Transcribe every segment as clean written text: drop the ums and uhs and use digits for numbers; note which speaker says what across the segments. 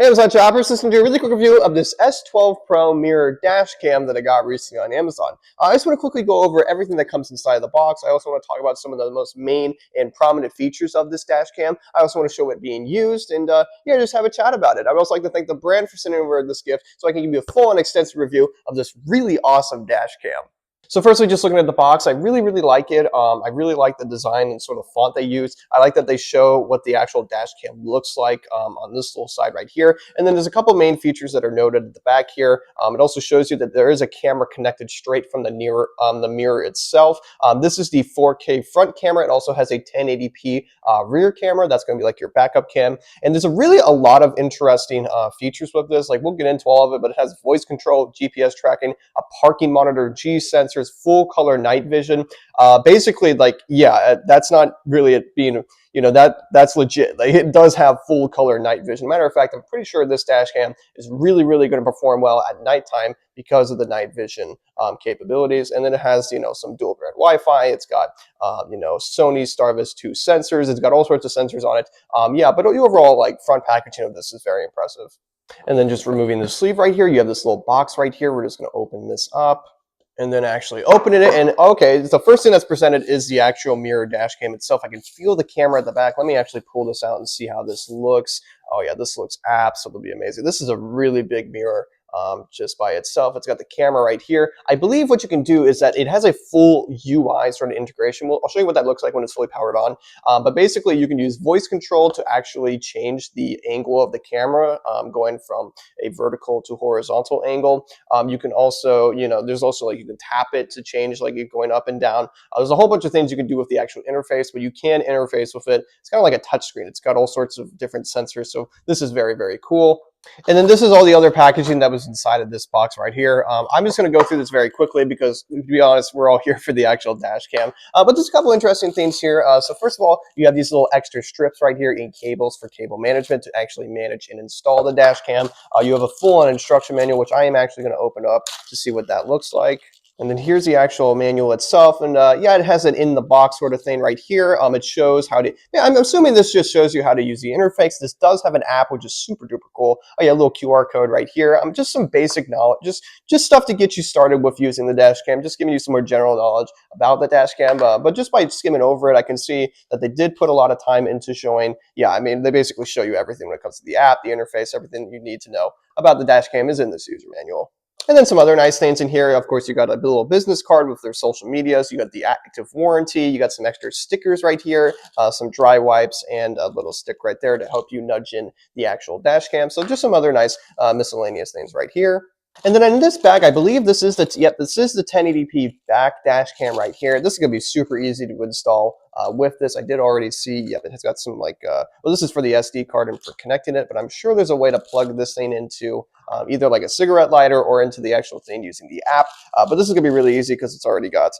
Speaker 1: Hey, Amazon Shoppers, listening to a really quick review of this S12 Pro mirror dash cam that I got recently on Amazon. I just want to quickly go over everything that comes inside the box. I also want to talk about some of the most main and prominent features of this dash cam. I also want to show it being used and yeah, just have a chat about it. I'd also like to thank the brand for sending over this gift so I can give you a full and extensive review of this really awesome dash cam. So firstly, just looking at the box, I really like it. I really like the design and sort of font they use. I like that they show what the actual dash cam looks like on this little side right here. And then there's a couple main features that are noted at the back here. It also shows you that there is a camera connected straight from the mirror itself. This is the 4K front camera. It also has a 1080p rear camera. That's going to be like your backup cam. And there's really a lot of interesting features with this. Like we'll get into all of it, but it has voice control, GPS tracking, a parking monitor, G sensors, full color night vision. Basically, like, yeah, that's not really it being, that's legit. Like, it does have full color night vision. Matter of fact, I'm pretty sure this dash cam is really going to perform well at nighttime because of the night vision capabilities. And then it has, some dual band Wi-Fi. It's got, Sony Starvis 2 sensors. It's got all sorts of sensors on it. Yeah, but the overall, like, front packaging of this is very impressive. And then just removing the sleeve right here, you have this little box right here. We're just going to open this up and then actually opening it. And okay, the first thing that's presented is the actual mirror dash cam itself. I can feel the camera at the back. Let me actually pull this out and see how this looks. Oh yeah, this looks absolutely amazing. This is a really big mirror. Just by itself. It's got the camera right here. I believe what you can do is that it has a full UI sort of integration. I'll show you what that looks like when it's fully powered on. But basically, you can use voice control to actually change the angle of the camera, going from a vertical to horizontal angle. You can also, there's also like you can tap it to change like it going up and down. There's a whole bunch of things you can do with the actual interface, but you can interface with it. It's kind of like a touch screen. It's got all sorts of different sensors. So this is very cool. And then this is all the other packaging that was inside of this box right here. I'm just going to go through this very quickly because, to be honest, we're all here for the actual dash cam. But there's a couple interesting things here. So first of all, you have these little extra strips right here in cables for cable management to actually manage and install the dash cam. You have a full-on instruction manual, which I am actually going to open up to see what that looks like. And then here's the actual manual itself. And yeah, it has an in the box sort of thing right here. It shows how to, yeah, I'm assuming this just shows you how to use the interface. This does have an app, which is super duper cool. Oh yeah, a little QR code right here. Just some basic knowledge, just stuff to get you started with using the dash cam, just giving you some more general knowledge about the dash cam. But just by skimming over it, I can see that they did put a lot of time into showing, yeah, I mean, they basically show you everything when it comes to the app, the interface, everything you need to know about the dash cam is in this user manual. And then some other nice things in here. Of course, you got a little business card with their social medias. You got the active warranty. You got some extra stickers right here, some dry wipes, and a little stick right there to help you nudge in the actual dash cam. So just some other nice miscellaneous things right here. And then in this bag, I believe this is the 1080p back dash cam right here. This is going to be super easy to install with this. I did already see, yep, it has got some like, well, this is for the SD card and for connecting it, but I'm sure there's a way to plug this thing into either like a cigarette lighter or into the actual thing using the app. But this is going to be really easy because it's already got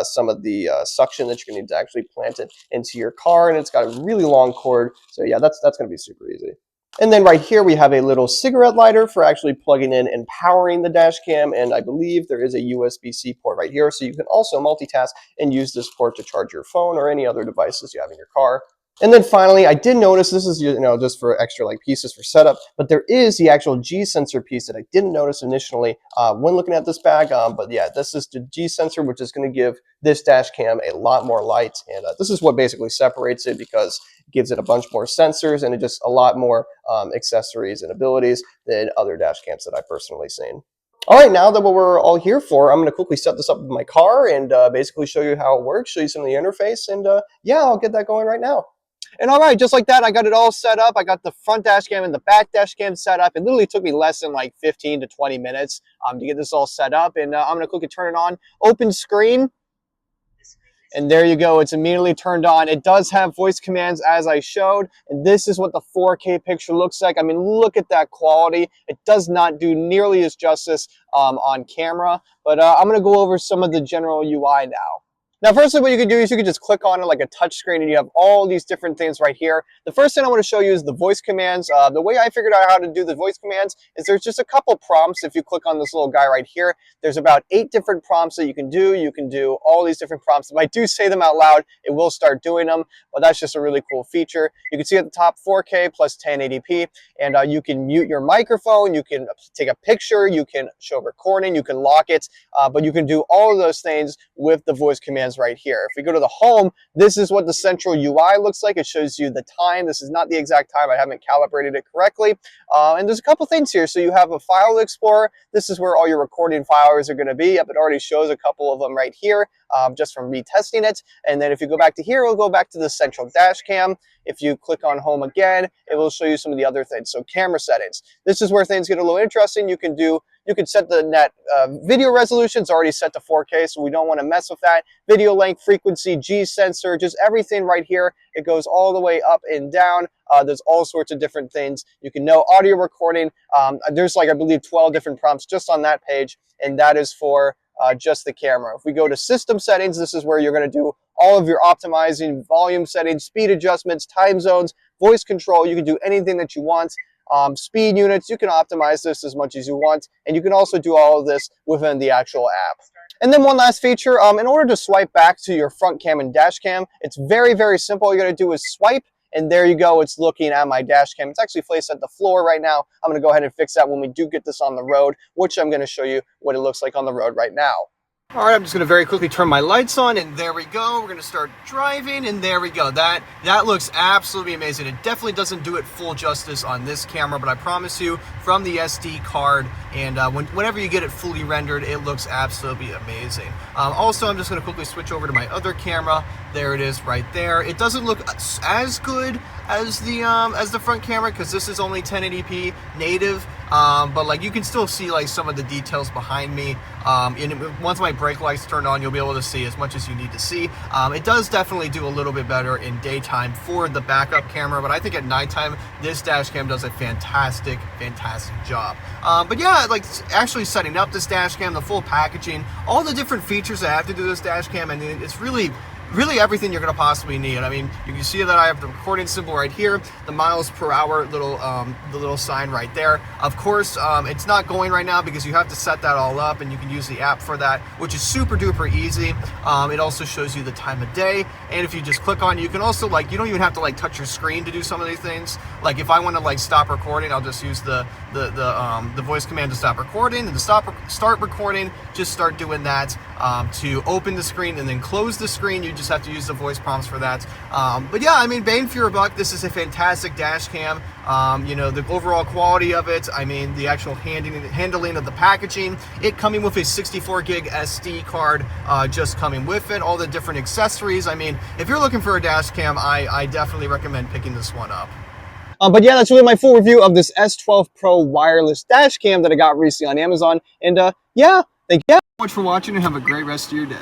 Speaker 1: some of the suction that you're going to need to actually plant it into your car, and it's got a really long cord. So yeah, that's going to be super easy. And then right here, we have a little cigarette lighter for actually plugging in and powering the dash cam. And I believe there is a USB-C port right here. So you can also multitask and use this port to charge your phone or any other devices you have in your car. And then finally, I did notice, this is just for extra like pieces for setup, but there is the actual G sensor piece that I didn't notice initially when looking at this bag. But yeah, this is the G sensor, which is going to give this dash cam a lot more light. And this is what basically separates it because it gives it a bunch more sensors and it just a lot more accessories and abilities than other dash cams that I've personally seen. All right, now that what we're all here for, I'm going to quickly set this up with my car and basically show you how it works, show you some of the interface, and yeah, I'll get that going right now. And all right, just like that, I got it all set up. I got the front dash cam and the back dash cam set up. It literally took me less than like 15 to 20 minutes to get this all set up. And I'm going to quickly turn it on. Open screen. And there you go. It's immediately turned on. It does have voice commands as I showed. And this is what the 4K picture looks like. I mean, look at that quality. It does not do nearly as justice on camera. But I'm going to go over some of the general UI now. Now, firstly, what you can do is you can just click on it like a touch screen and you have all these different things right here. The first thing I want to show you is the voice commands. The way I figured out how to do the voice commands is there's just a couple prompts. If you click on this little guy right here, there's about 8 different prompts that you can do. You can do all these different prompts. If I do say them out loud, it will start doing them, but that's just a really cool feature. You can see at the top 4K plus 1080p, and you can mute your microphone, you can take a picture, you can show recording, you can lock it, but you can do all of those things with the voice commands right here. If we go to the home, this is what the central UI looks like. It shows you the time. This is not the exact time. I haven't calibrated it correctly. And there's a couple things here. So you have a file explorer. This is where all your recording files are going to be. Yep, it already shows a couple of them right here just from retesting it. And then if you go back to here, we'll go back to the central dash cam. If you click on home again, it will show you some of the other things. So camera settings. This is where things get a little interesting. You can set the net video resolution. It's already set to 4K, so we don't want to mess with that. Video length, frequency, G sensor, just everything right here. It goes all the way up and down. There's all sorts of different things. You can know audio recording. There's like, I believe, 12 different prompts just on that page, and that is for just the camera. If we go to system settings, this is where you're going to do all of your optimizing, volume settings, speed adjustments, time zones, voice control. You can do anything that you want. Speed units, you can optimize this as much as you want, and you can also do all of this within the actual app. And then one last feature, in order to swipe back to your front cam and dash cam, it's very, very simple. All you got to do is swipe, and there you go. It's looking at my dash cam. It's actually placed at the floor right now. I'm going to go ahead and fix that when we do get this on the road, which I'm going to show you what it looks like on the road right now. All right, I'm just going to very quickly turn my lights on, and there we go. We're going to start driving, and there we go. That looks absolutely amazing. It definitely doesn't do it full justice on this camera, but I promise you, from the SD card, and whenever you get it fully rendered, it looks absolutely amazing. Also, I'm just going to quickly switch over to my other camera. There it is right there. It doesn't look as good as the front camera because this is only 1080p native, but like you can still see like some of the details behind me. And once my brake lights turn on, you'll be able to see as much as you need to see. It does definitely do a little bit better in daytime for the backup camera, but I think at nighttime this dash cam does a fantastic job. But yeah, like actually setting up this dash cam, the full packaging, all the different features that have to do this dash cam, and it's really everything you're going to possibly need. I mean, you can see that I have the recording symbol right here, the miles per hour little the little sign right there. Of course, it's not going right now because you have to set that all up, and you can use the app for that, which is super duper easy. It also shows you the time of day, and if you just click on, you can also like, you don't even have to like touch your screen to do some of these things. Like if I want to like stop recording, I'll just use the voice command to stop recording, and to start recording, just start doing that. To open the screen and then close the screen, you just have to use the voice prompts for that. But yeah, I mean, bang for your buck, this is a fantastic dash cam. You know, the overall quality of it, I mean, the actual handling of the packaging, it coming with a 64 gig SD card, just coming with it, all the different accessories. I mean, if you're looking for a dash cam, I definitely recommend picking this one up. But yeah, that's really my full review of this S12 Pro wireless dash cam that I got recently on Amazon. And yeah, thank you so much for watching, and have a great rest of your day.